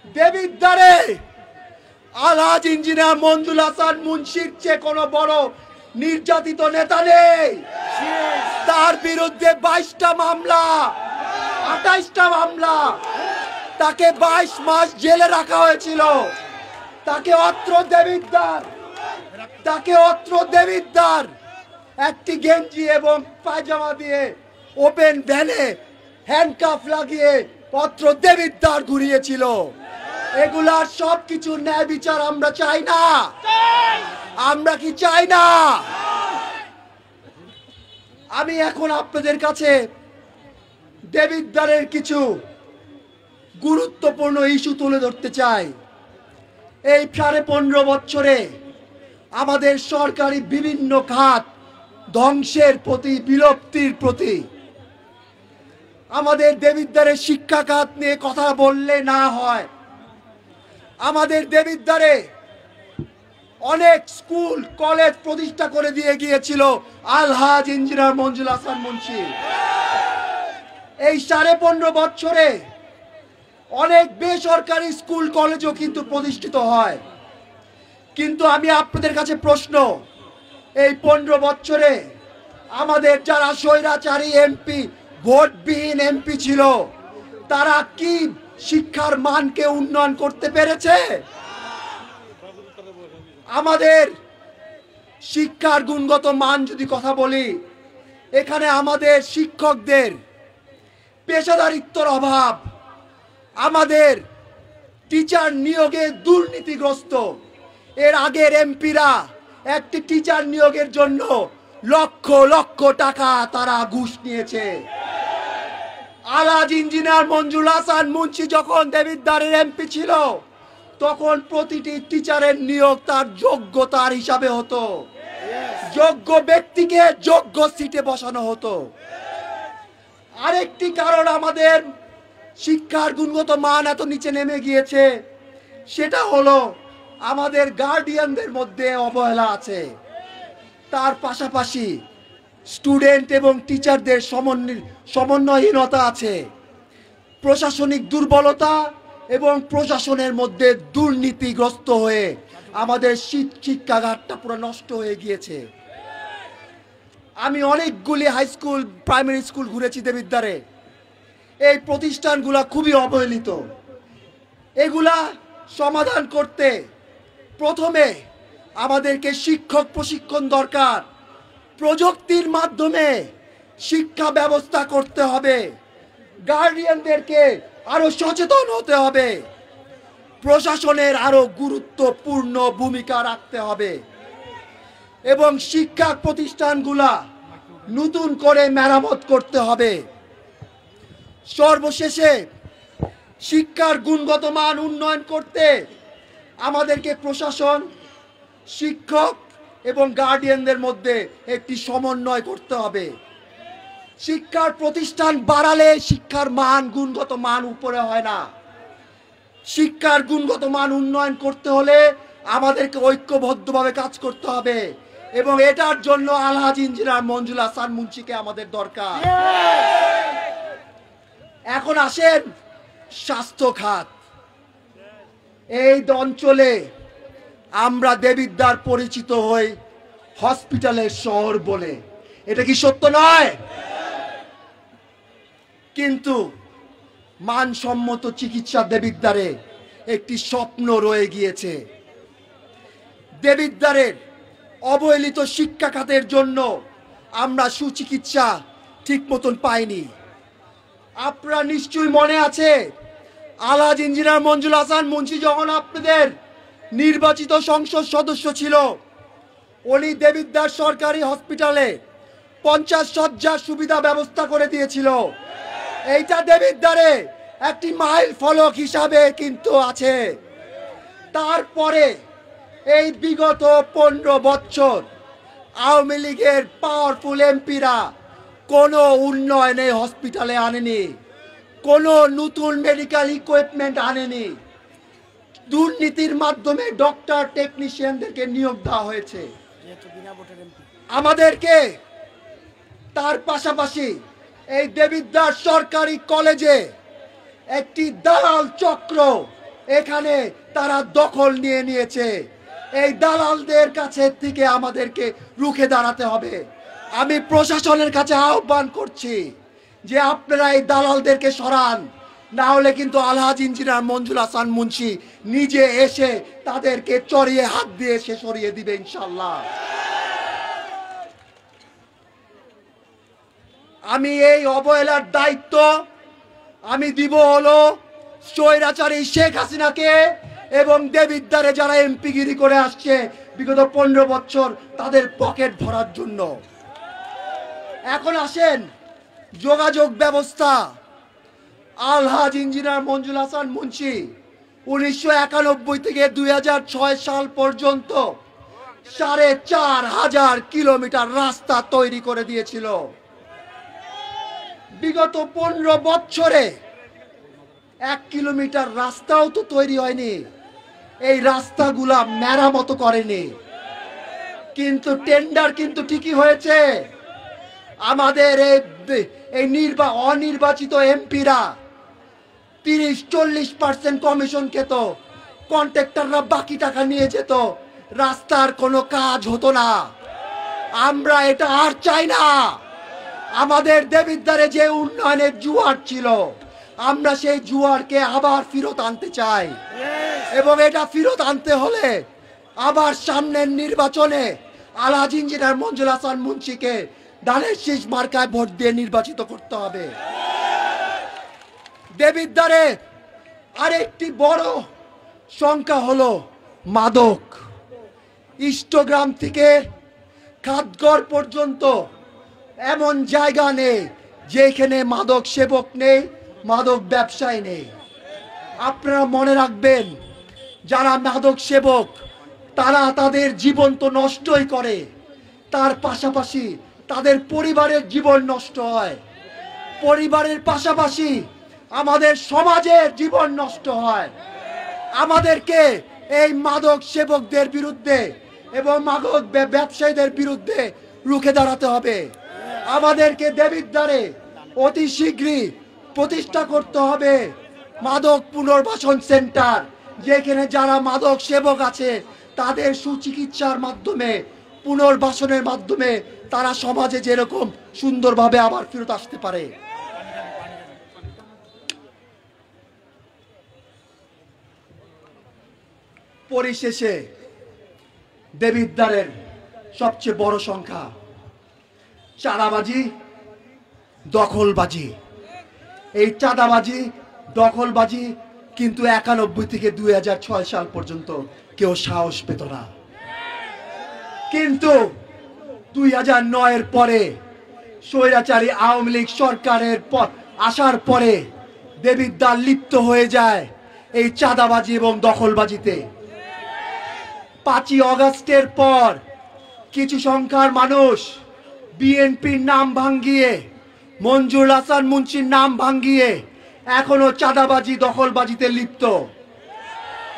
দেবিদ্বারে আলহাজ engineer Manjul Hasan মুন্সির চেয়ে কোনো বড় নির্যাতিত নেতা নেই। তার বিরুদ্ধে 22টা মামলা, 28টা মামলা, তাকে 22 মাস জেলে রাখা হয়েছিল। তাকে অত্র দেবিদ্বার একটি গেঞ্জি এবং পায়জামা দিয়ে ওপেন ভ্যানে হ্যান্ডকাফ লাগিয়ে অত্র দেবিদ্বার ঘুরিয়েছিল। এগুলার সবকিছু ন্যায় বিচার আমরা চাই না। আমরা কি চাই না? আমি এখন আপনাদের কাছে দেবিদ্বারের কিছু গুরুত্বপূর্ণ ইস্যু তুলে ধরতে চাই। এই 15.5 বছরে আমাদের সরকারি বিভিন্ন খাত ধ্বংসের প্রতি, বিলুপ্তির প্রতি। আমাদের দেবিদ্বারের শিক্ষা খাত নিয়ে কথা বললে না হয়। আমাদের দেবিদ্বারে অনেক স্কুল কলেজ প্রতিষ্ঠা করে দিয়ে গিয়েছিল আলহাজ ইঞ্জিনিয়ার মঞ্জুল হাসান মুন্সি। এই 15.5 বছরে অনেক বেসরকারি স্কুল কলেজও কিন্তু প্রতিষ্ঠিত হয়। কিন্তু আমি আপনাদের কাছে প্রশ্ন, এই 15 বছরে আমাদের যারা স্বৈরাচারী এমপি, ভোটবিহীন এমপি ছিল, তারা কি শিক্ষার মানকে উন্নয়ন করতে পেরেছে? আমাদের শিক্ষার গুণগত মান যদি কথা বলি, এখানে আমাদের শিক্ষকদের পেশাদারিত্বর অভাব, আমাদের টিচার নিয়োগে দুর্নীতিগ্রস্ত। এর আগের এমপিরা একটি টিচার নিয়োগের জন্য লক্ষ লক্ষ টাকা তারা ঘুষ নিয়েছে। আলহাজ ইঞ্জিনিয়ার মঞ্জুল হাসান মুন্সি যখন দেবিদ্বারের এমপি ছিল, তখন প্রতিটি টিচারের নিয়োগ তার যোগ্যতার হিসাবে হতো। যোগ্য ব্যক্তিকে যোগ্য সিটে বসানো হতো। আরেকটি কারণ আমাদের শিক্ষার গুণগত মান এত নিচে নেমে গিয়েছে, সেটা হলো আমাদের গার্ডিয়ানদের মধ্যে অবহেলা আছে। তার পাশাপাশি স্টুডেন্ট এবং টিচারদের সমন্বয়হীনতা আছে। প্রশাসনিক দুর্বলতা এবং প্রশাসনের মধ্যে দুর্নীতিগ্রস্ত হয়ে আমাদের শিক্ষাঘাটটা পুরো নষ্ট হয়ে গিয়েছে। আমি অনেকগুলি হাই স্কুল, প্রাইমারি স্কুল ঘুরেছি দেবিদ্বারে। এই প্রতিষ্ঠানগুলা খুবই অবহেলিত। এগুলা সমাধান করতে প্রথমে আমাদেরকে শিক্ষক প্রশিক্ষণ দরকার। প্রযুক্তির মাধ্যমে শিক্ষা ব্যবস্থা করতে হবে। গার্ডিয়ানদেরকে আরো সচেতন হতে হবে। প্রশাসনের আরো গুরুত্বপূর্ণ ভূমিকা রাখতে হবে এবং শিক্ষা প্রতিষ্ঠানগুলা নতুন করে মেরামত করতে হবে। সর্বশেষে শিক্ষার গুণগত মান উন্নয়ন করতে আমাদেরকে প্রশাসন, শিক্ষক এবং গার্ডিয়ানদের মধ্যে একটি সমন্বয় করতে হবে। শিক্ষার প্রতিষ্ঠান বাড়ালে শিক্ষার মান, গুণগত মান উপরে হয় না। শিক্ষার গুণগত মান উন্নয়ন করতে হলে আমাদেরকে ঐক্যবদ্ধভাবে কাজ করতে হবে এবং এটার জন্য আলহাজ ইঞ্জিনিয়ার মঞ্জুল হাসান মুন্সিকে আমাদের দরকার। এখন আসেন স্বাস্থ্য খাত। এই অঞ্চলে আমরা দেবিদ্বার পরিচিত হই হসপিটালের শহর বলে। এটা কি সত্য নয়? কিন্তু মানসম্মত চিকিৎসা দেবিদ্বারে একটি স্বপ্ন রয়ে গিয়েছে। দেবিদ্বারের অবহেলিত শিক্ষা খাতের জন্য আমরা সুচিকিৎসা ঠিক মতন পাইনি। আপনারা নিশ্চয়ই মনে আছে, আলহাজ ইঞ্জিনিয়ার মঞ্জুল হাসান মুন্সি যখন আপনাদের নির্বাচিত সংসদ সদস্য ছিল, উনি দেবিদ্বার সরকারি হসপিটালে 50 শয্যার সুবিধা ব্যবস্থা করে দিয়েছিল। এইটা দেবিদ্বারে একটি মাইল ফলক হিসাবে কিন্তু আছে। তারপরে এই বিগত 15 বছর আওয়ামী লীগের পাওয়ারফুল এমপিরা কোনো উন্নয়ন এই হসপিটালে আনেনি, কোনো নতুন মেডিকেল ইকুইপমেন্ট আনেনি। দুর্নীতির মাধ্যমে ডক্টর, টেকনিশিয়ানদেরকে নিয়োগ দেওয়া হয়েছে। আমাদেরকে তার পাশাপাশি এই দেবিদ্বার সরকারি কলেজে একটি দালাল চক্র এখানে তারা দখল নিয়ে নিয়েছে। এই দালালদের কাছে থেকে আমাদেরকে রুখে দাঁড়াতে হবে। আমি প্রশাসনের কাছে আহ্বান করছি যে আপনারা এই দালালদেরকে সরান, না হলে কিন্তু আলহাজ ইঞ্জিনিয়ার মঞ্জুর হাসান মুন্সি নিজে এসে তাদেরকে চড়িয়ে হাত দিয়ে সে সরিয়ে দিবে ইনশাল্লাহ। আমি এই অবহেলার দায়িত্ব আমি দিব হলো স্বৈরাচারী শেখ হাসিনাকে এবং দেবিদ্বারে যারা এমপিগিরি করে আসছে বিগত 15 বছর তাদের পকেট ভরার জন্য। এখন আসেন যোগাযোগ ব্যবস্থা। আলহাজ ইঞ্জিনিয়ার মঞ্জুর হাসান মুন্সি 1991 থেকে 2006 সাল পর্যন্ত 4500 কিলোমিটার রাস্তা তৈরি করে দিয়েছিল। বিগত 15 বছরে 1 কিলোমিটার রাস্তাও তো তৈরি হয়নি। এই রাস্তাগুলা মেরামত করেনি, কিন্তু টেন্ডার কিন্তু ঠিকই হয়েছে। আমাদের এই অনির্বাচিত এমপিরা 30-40% কমিশন খেত, কন্ট্রাক্টররা বাকি টাকা নিয়ে যেত, রাস্তার কোনো কাজ হতো না। আমরা এটা আর চাই না। আমাদের দেবিদ্বারে যে উন্নয়নের জোয়ার ছিল, আমরা সেই জোয়ারকে আবার ফেরত আনতে চাই। এবং এটা ফেরত আনতে হলে আবার সামনের নির্বাচনে আলহাজ ইঞ্জিনিয়ার মঞ্জুর হাসান মুন্সিকে ধানের শীষ মার্কায় ভোট দিয়ে নির্বাচিত করতে হবে। দেবিদ্বারে আরেকটি বড় সংখ্যা হলো মাদক। ইষ্টগ্রাম থেকে খাদগড় পর্যন্ত এমন জায়গা নেই যেখানে মাদক সেবক নেই, মাদক ব্যবসায়ী নেই। আপনারা মনে রাখবেন, যারা মাদক সেবক তারা তাদের জীবন তো নষ্টই করে, তার পাশাপাশি তাদের পরিবারের জীবন নষ্ট হয়। পরিবারের পাশাপাশি আমাদের সমাজের জীবন নষ্ট হয়। আমাদেরকে এই মাদক সেবকদের বিরুদ্ধে এবং মাদক ব্যবসায়ীদের বিরুদ্ধে রুখে দাঁড়াতে হবে। আমাদেরকে দেবিদ্বারে অতি শীঘ্রই প্রতিষ্ঠা করতে হবে মাদক পুনর্বাসন সেন্টার, যেখানে যারা মাদক সেবক আছে তাদের সুচিকিৎসার মাধ্যমে, পুনর্বাসনের মাধ্যমে তারা সমাজে যেরকম সুন্দরভাবে আবার ফেরত আসতে পারে। পরিশেষে দেবিদ্বারের সবচেয়ে বড় সংখ্যা চাঁদাবাজি, দখলবাজি। এই চাঁদাবাজি, দখলবাজি কিন্তু 91 থেকে 2006 সাল পর্যন্ত কেউ সাহস পেত না, কিন্তু 2009-এর পরে স্বৈরাচারী আওয়ামী লীগ সরকারের আসার পরে দেবিদ্বার লিপ্ত হয়ে যায় এই চাঁদাবাজি এবং দখলবাজিতে। 5ই আগস্টের পর কিছু সংখ্যার মানুষ বিএনপির নাম ভাঙ্গিয়ে, মঞ্জুর হাসান মুন্সির নাম ভাঙ্গিয়ে এখনো চাঁদাবাজি দখলবাজিতে লিপ্ত।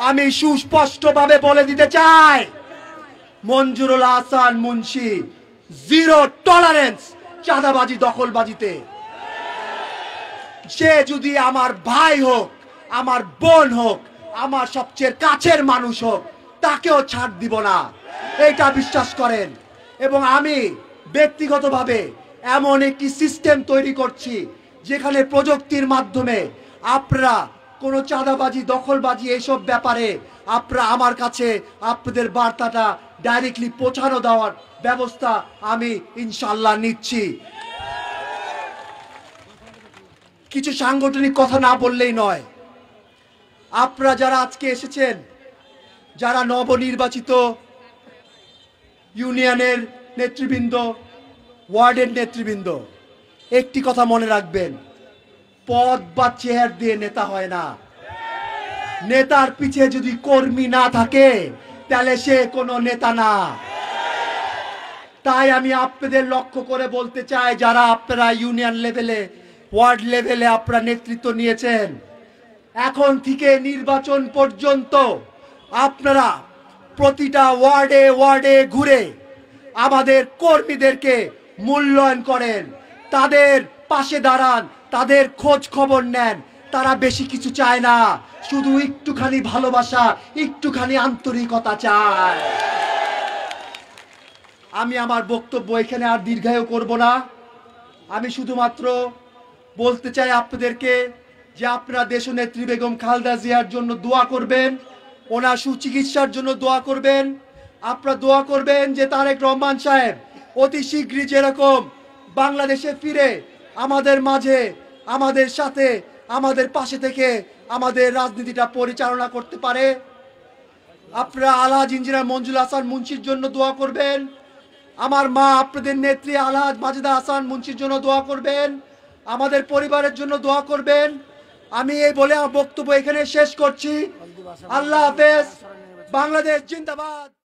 আমি সুস্পষ্টভাবে বলে দিতে চাই, মঞ্জুরুল হাসান মুন্সি জিরো টলারেন্স চাঁদাবাজি দখলবাজিতে। সে যদি আমার ভাই হোক, আমার বোন হোক, আমার সবচেয়ে কাছের মানুষ হোক, তাকেও ছাড় দিব না, এটা বিশ্বাস করেন। এবং আমি ব্যক্তিগতভাবে এমন একটি সিস্টেম তৈরি করছি যেখানে প্রযুক্তির মাধ্যমে আপনারা কোনো চাঁদাবাজি, দখলবাজি এসব ব্যাপারে আপনারা আমার কাছে আপনাদের বার্তাটা ডাইরেক্টলি পৌঁছানো দেওয়ার ব্যবস্থা আমি ইনশাআল্লাহ নিচ্ছি। কিছু সাংগঠনিক কথা না বললেই নয়। আপনারা যারা আজকে এসেছেন, যারা নবনির্বাচিত ইউনিয়নের নেতৃবৃন্দ, ওয়ার্ডের নেতৃবৃন্দ, একটি কথা মনে রাখবেন, পদ বা চেয়ার দিয়ে নেতা হয় না। নেতার পিছে যদি কর্মী না থাকে তাহলে সে কোনো নেতা না। তাই আমি আপনাদের লক্ষ্য করে বলতে চাই, যারা আপনারা ইউনিয়ন লেভেলে, ওয়ার্ড লেভেলে আপনারা নেতৃত্ব নিয়েছেন, এখন থেকে নির্বাচন পর্যন্ত আপনারা প্রতিটা ওয়ার্ডে ওয়ার্ডে ঘুরে আমাদের কর্মীদেরকে মূল্যায়ন করেন, তাদের পাশে দাঁড়ান, তাদের খোঁজ খবর নেন, তারা বেশি কিছু চায় না, শুধু একটুখানি ভালোবাসা, একটুখানি আন্তরিকতা চায়। আমি আমার বক্তব্য এখানে আর দীর্ঘায়ু করব না। আমি শুধুমাত্র বলতে চাই আপনাদেরকে যে আপনারা দেশনেত্রী বেগম খালেদা জিয়ার জন্য দোয়া করবেন, ওনার সুচিকিৎসার জন্য দোয়া করবেন। আপনারা দোয়া করবেন যে তারেক রহমান সাহেব অতি শীঘ্রই যেরকম বাংলাদেশে ফিরে আমাদের মাঝে, আমাদের সাথে, আমাদের পাশে থেকে আমাদের রাজনীতিটা পরিচালনা করতে পারে। আপনারা আলহাজ ইঞ্জিনিয়ার মঞ্জুল হাসান মুন্সির জন্য দোয়া করবেন। আমার মা আপনাদের নেত্রী আলহাজ মাজেদা হাসান মুন্সির জন্য দোয়া করবেন। আমাদের পরিবারের জন্য দোয়া করবেন। আমি এই বলে আমার বক্তব্য এখানে শেষ করছি। আল্লাহ হাফেজ। বাংলাদেশ জিন্দাবাদ।